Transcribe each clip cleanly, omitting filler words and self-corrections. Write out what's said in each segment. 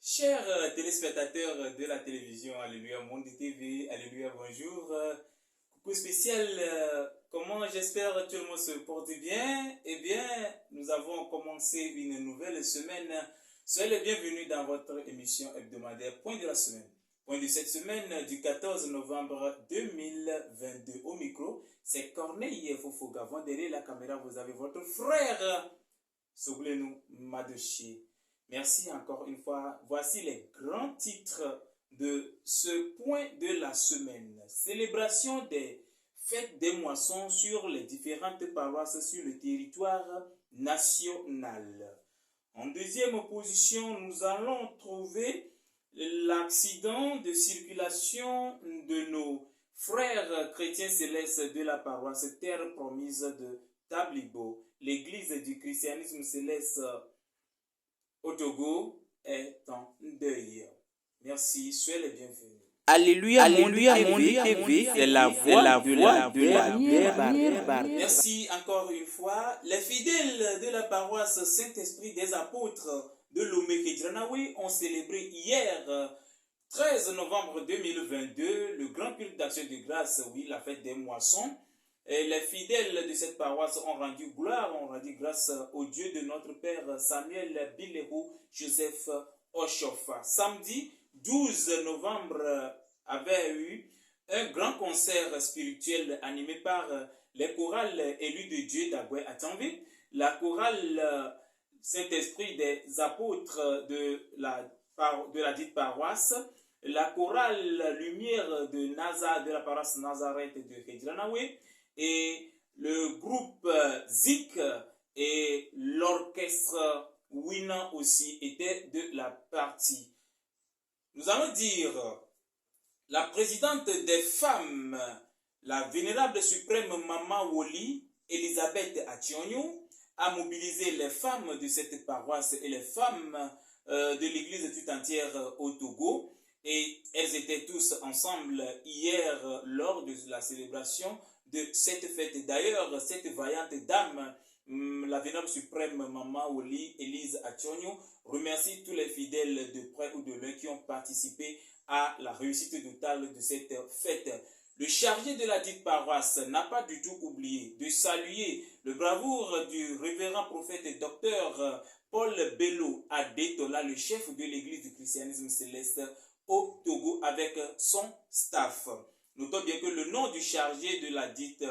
Chers téléspectateurs de la télévision, Alléluia Monde TV, Alléluia bonjour. Coucou spécial, comment j'espère que tout le monde se porte bien? Eh bien, nous avons commencé une nouvelle semaine. Soyez les bienvenus dans votre émission hebdomadaire Point de la semaine. Point de cette semaine du 14 novembre 2022. Au micro, c'est Corneille Fofoga. Avant derrière la caméra, vous avez votre frère Souglenou Madoché. Merci encore une fois. Voici les grands titres de ce point de la semaine. Célébration des fêtes des moissons sur les différentes paroisses sur le territoire national. En deuxième position, nous allons trouver l'accident de circulation de nos frères chrétiens célestes de la paroisse Terre Promise de Tablibo. L'église du christianisme céleste au Togo est en deuil. Merci, soyez les bienvenus. Alléluia, Alléluia, mon TV, c'est la voix de la Merci encore une fois. Les fidèles de la paroisse Saint-Esprit des Apôtres de Lomé-Kedjanaoui ont célébré hier, 13 novembre 2022, le grand culte d'action de grâce, oui, la fête des moissons. Et les fidèles de cette paroisse ont rendu gloire, ont rendu grâce au Dieu de notre Père Samuel Bilérou Joseph Oshofa. Samedi 12 novembre avait eu un grand concert spirituel animé par les chorales élus de Dieu d'Agoué à Tanvé, la chorale Saint-Esprit des Apôtres de la dite paroisse, la chorale Lumière de la paroisse Nazareth de Kedjanaoui, et le groupe Zik et l'orchestre Wina aussi étaient de la partie. Nous allons dire, la présidente des femmes, la vénérable suprême Maman Woli, Elisabeth Ationio, a mobilisé les femmes de cette paroisse et les femmes de l'église tout entière au Togo. Et elles étaient tous ensemble hier lors de la célébration de cette fête. D'ailleurs, cette vaillante dame, la vénérable suprême Maman Woli, Elise Ationio, remercie tous les fidèles de près ou de loin qui ont participé à la réussite totale de cette fête. Le chargé de la dite paroisse n'a pas du tout oublié de saluer le bravoure du révérend prophète docteur Paul Bello Adetola, le chef de l'église du christianisme céleste au Togo avec son staff. Notons bien que le nom du chargé de la dite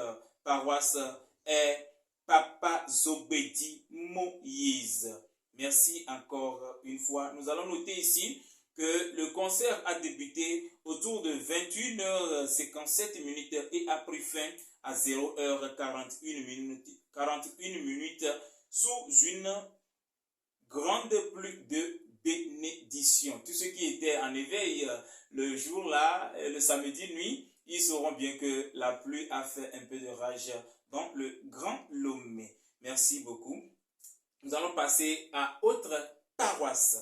paroisse est Papa Zobedi Moïse. Merci encore une fois. Nous allons noter ici que le concert a débuté autour de 21h57 et a pris fin à 0h41 sous une grande pluie de bénédiction. Tous ceux qui étaient en éveil le jour-là, le samedi nuit, ils sauront bien que la pluie a fait un peu de rage dans le Grand Lomé. Merci beaucoup. Nous allons passer à autre paroisse.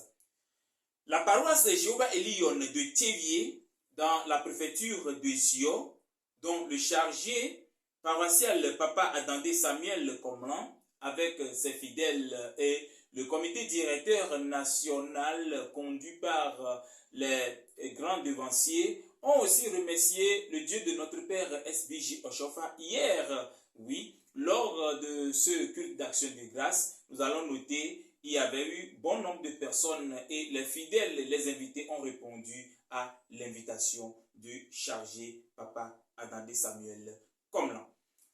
La paroisse Jéhovah Elion de Thévier, dans la préfecture de Zio, dont le chargé paroissial Papa Adandé Samuel Comlan, avec ses fidèles et le comité directeur national conduit par les grands devanciers, ont aussi remercié le Dieu de notre Père SBJ Oshofa hier, oui, lors de ce culte d'action de grâce. Nous allons noter, il y avait eu bon nombre de personnes et les fidèles, les invités ont répondu à l'invitation du chargé Papa Adandé Samuel Comlan.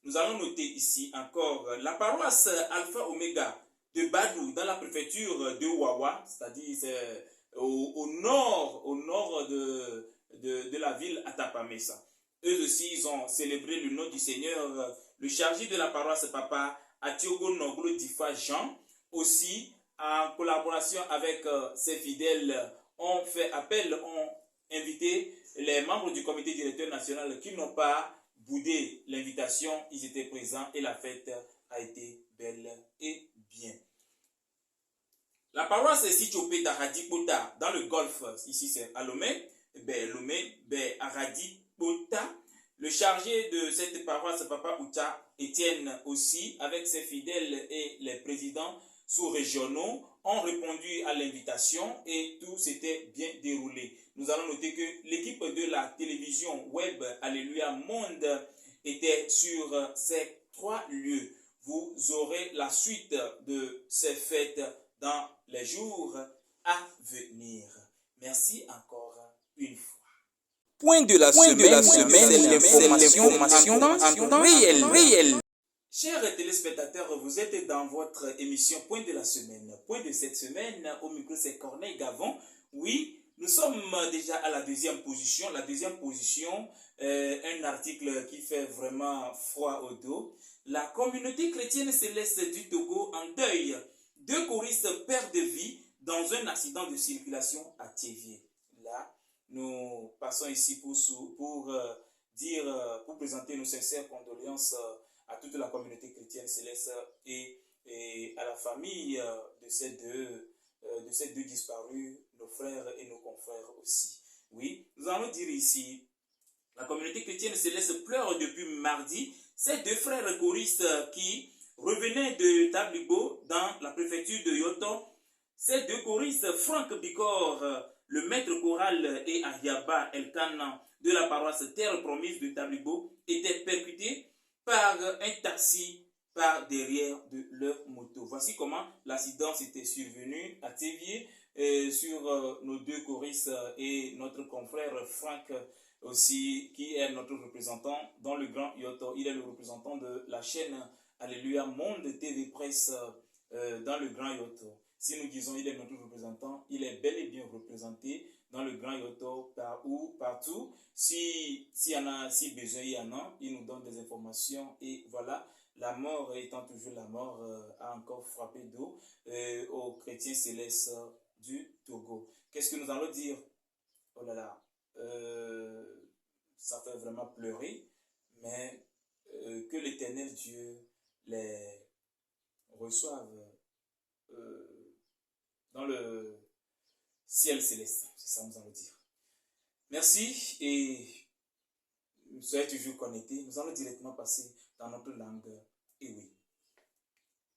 Nous allons noter ici encore la paroisse Alpha Omega de Badou dans la préfecture de Wawa, c'est-à-dire au nord de la ville Atapamesa. Eux aussi, ils ont célébré le nom du Seigneur. Le chargé de la paroisse Papa Atiogo Noglo Difa Jean, aussi en collaboration avec ses fidèles, ont fait appel, ont invité les membres du comité directeur national qui n'ont pas boudé l'invitation. Ils étaient présents et la fête a été belle et bien. La paroisse est située à Aradi-Bota, dans le golfe, ici c'est à Lomé, Aradi-Bota. Le chargé de cette paroisse, Papa Outa Étienne aussi, avec ses fidèles et les présidents sous-régionaux, ont répondu à l'invitation et tout s'était bien déroulé. Nous allons noter que l'équipe de la télévision web Alléluia Monde était sur ces 3 lieux. Vous aurez la suite de ces fêtes dans les jours à venir. Merci encore une fois. Point de la semaine, l'information en temps réel. Chers téléspectateurs, vous êtes dans votre émission Point de la semaine. Point de cette semaine, au micro c'est Corneille Gavon. Oui, nous sommes déjà à la deuxième position. La deuxième position, un article qui fait vraiment froid au dos. La communauté chrétienne céleste du Togo en deuil. 2 choristes perdent vie dans un accident de circulation à Thiévié. Là, nous passons ici pour présenter nos sincères condoléances à toute la communauté chrétienne céleste et à la famille de ces deux disparus, nos frères et nos confrères aussi. Oui, nous allons dire ici, la communauté chrétienne céleste pleure depuis mardi ces 2 frères choristes qui revenaient de Tablibo dans la préfecture de Yoto. Ces 2 choristes, Franck Bicor, le maître choral, et Ahiaba Elkana de la paroisse Terre Promise de Tablibo, étaient percutés par un taxi par derrière de leur moto. Voici comment l'accident s'était survenu à Thiévié sur nos 2 choristes et notre confrère Franck aussi, qui est notre représentant dans le Grand Yoto. Il est le représentant de la chaîne Alléluia Monde TV Presse dans le Grand Yoto. Si nous disons il est notre représentant, il est bel et bien représenté dans le Grand Yoto, partout. Si besoin il y en a, il nous donne des informations et voilà. La mort étant toujours la mort, a encore frappé d'eau aux chrétiens célestes du Togo. Qu'est-ce que nous allons dire? Oh là là, ça fait vraiment pleurer, mais que l'Éternel Dieu les reçoive dans le ciel céleste. C'est ça que nous allons dire. Merci et soyez toujours connectés. Nous allons directement passer dans notre langue. Et oui.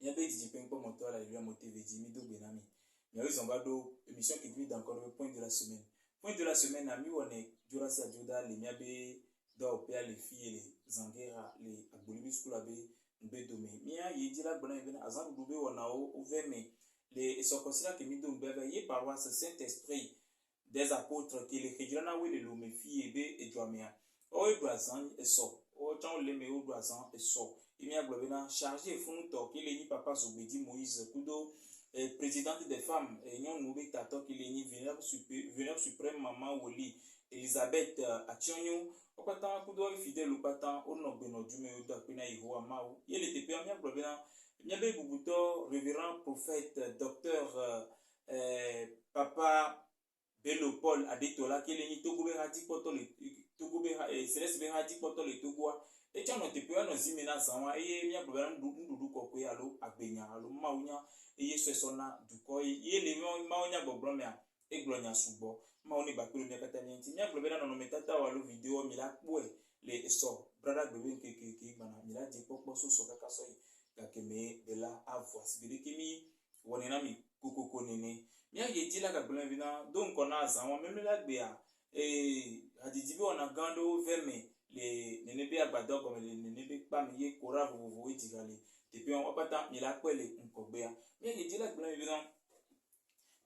Il y a des gens qui ont monté à la Alléluia Monde TV, mais ils ont émission qui vit encore le point de la semaine. Point de la semaine, ami, on est Jurasi Adjoda, les miabe, d'Opéa, les filles, les Zangera, les Abolibis Koulabe, Mbedome. Mia, Yedira Bonaven, Azan Boubé, on a ouvert, mais les Sokosila qui m'ont donné paroisse Saint-Esprit des apôtres qui les Kéjanawi, les Lomefi, et Joamia. Oh, Brazan et so. Oh, Jean Lemeo Brazan et so. Il y a un chargé Fonto qui est papa Zobedi Moïse Kudo, présidente des femmes, et Nyon Noubé Tato qui est vénérable suprême maman Woli, Elisabeth Ationyo, au patin Kudo fidèle au patin, au nom de notre Dieu, au Pena Iho Amao. Il était permis à Blobena, Niabe Boubouto, révérend prophète, docteur Papa Bello Paul Adetola, qui est Togobe Radik Poto, Togobe Céleste Radik Poto, le Togoa. Et tu as noté que nous y menons à et bien nous coupé à l'eau à Benya, à l'eau Maounia, et ce sona du koi, et les Maounia Bobromia, et Glonia Subo, Maoni Bakulu Nekatanian, Timia Globera non metata ou à l'eau vidéo, Mila Poué, les so, Brada Bébé qui Mila dit Popo Sokakasoy, Kakeme, de la Avoie, Sibirikimi, Wanenami, Koko Nene, Mia Yeti la Gablevina, donc on a Zawa, même la Béa, et Adidibi on a Gando Verme. Les nénébés abador comme les nénébés pas mieux qu'ora vous étigalé depuis on va pas tant il a quoi les nkobea mais il dit là blanc évident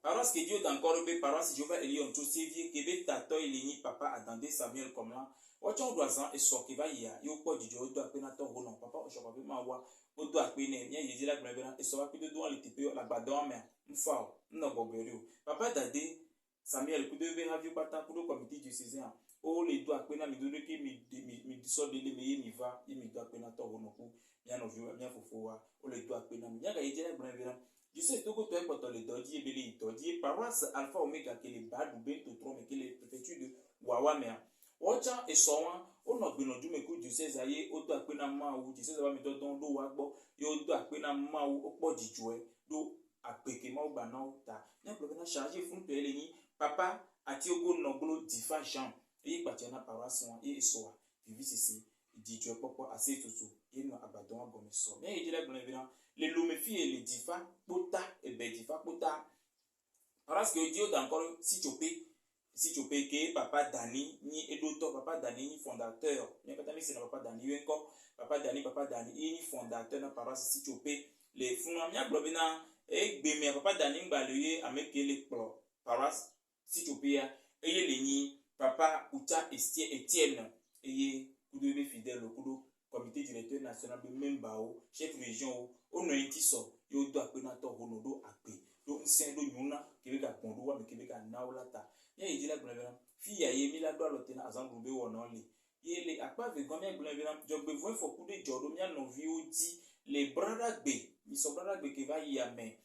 paroisse que Dieu d'encore be paroisse Jéhovah Elion tout sévier que be tato il ni papa attendait Samuel comme là watchon doazan et so que va y a yo quoi du Dieu doit peine attendre non papa on chope ma wa o doit peine bien il dit là blanc évident et so va que de doit le type la bador mais une fois non boberio papa dadé Samuel ku devait avoir pas pour le comité du César. Oh les doigts pena mi donne que mi sort de les mi va et mi doit pena to honoku ya no vieux ya fofoa oh les doigts pena mi ya ga yedela brevera je sais to ko to e poto le dodi e beli dodi paroisse alpha omega que les badu bento tro mais que les préfecture de wawa mea ocha e sowa o no gbino du me ku du César ye o doit pena ma ou du César ba mi do don do wa gbo yo doit pena ma ou o po jijo e do apeke ma o gba na o ta ya brevera charger fun to ele ni papa ati ogo noglo difa Jean et patiana paroisse et soa vivi ceci dit tu es pas assez tout ça il n'a abandonné à gomme so mais il dit là bon évidemment les lomefi et les difa pota et ben difa pota parce que Dieu encore si tu peux que papa Dani ni édoteur papa Dani ni fondateur ni katami c'est papa Dani encore papa Dani ni fondateur na paroisse si tu peux les funa mia globina et bemé papa Dani baluye avec les paroisse si tu peux et les ni papa Uta Etienne et kudo fidèle kudo comité directeur national de Membao chef région au nointi so yo do apena to honodo ape do nsen do nyuna kebeka pondo wa kebeka naulata ya ejila gbonavera fi ya yemi la do lotena azangube wona le yele akpa ve gomia gbonavera jogbe voin fo kude jodo mia no vi odi les brada gbe mi so brada gbe ke va yame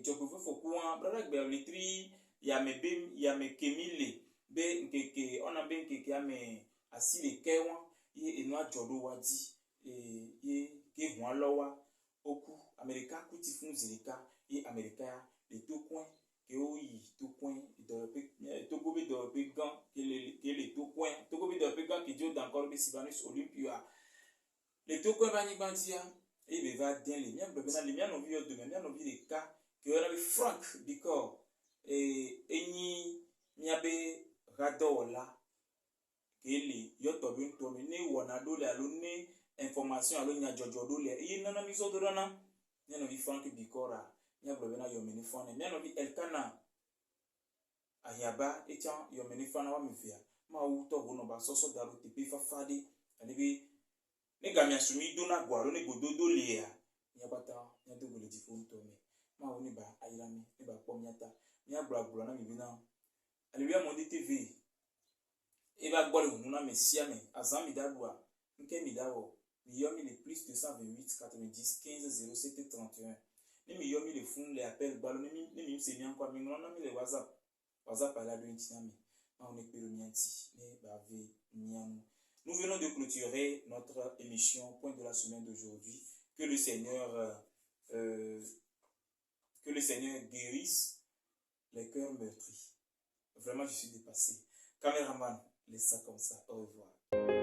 jogbe voin fo kuan brada gbe le tri yame be yame kemile be nkeke ona be nkeke ame asile kewan ye enu ajodo wadi ye ke huan lowa oku amerika kuti fun zirika ye amerika le to coin que oui to coin de to gobe de pegan que le to coin to gobe de pegan qui dio d'encore be Sylvanus Olympia le to coin bani bantia et be va bien les miens be na les miens no vi de miens no vi les cas que on avait Frank Bicor et eni miabe radola que le yo to bin to me ne wona do le alo ne information alo nya jojo do le e nana mi so do na no vi Frank Bicora nya globena yo meni fone nya no vi Elkana ayaba etian yo meni fana wa mfia ma wu to go no ba so so daru tepe fa fade ani bi ne gamia sumi do na gwaro ne gododo le ya nya bata nya do go le difon to me ma wu ni ba ayirami ni ba pom nyata nya gbagbo na mi bi na Alléluia Monde TV et va boire le mouna messia mais azam midadwa nke midawo mi yomi le plus 228 90 15 07 31 ni mi yomi le fond les appels balo ni mi se mi encore mi ngona mi le WhatsApp à la do intinami ma on est peromianti ne bave niam. Nous venons de clôturer notre émission point de la semaine d'aujourd'hui. Que le Seigneur guérisse les cœurs meurtris. Vraiment je suis dépassé. Caméraman, laisse ça comme ça. Au revoir.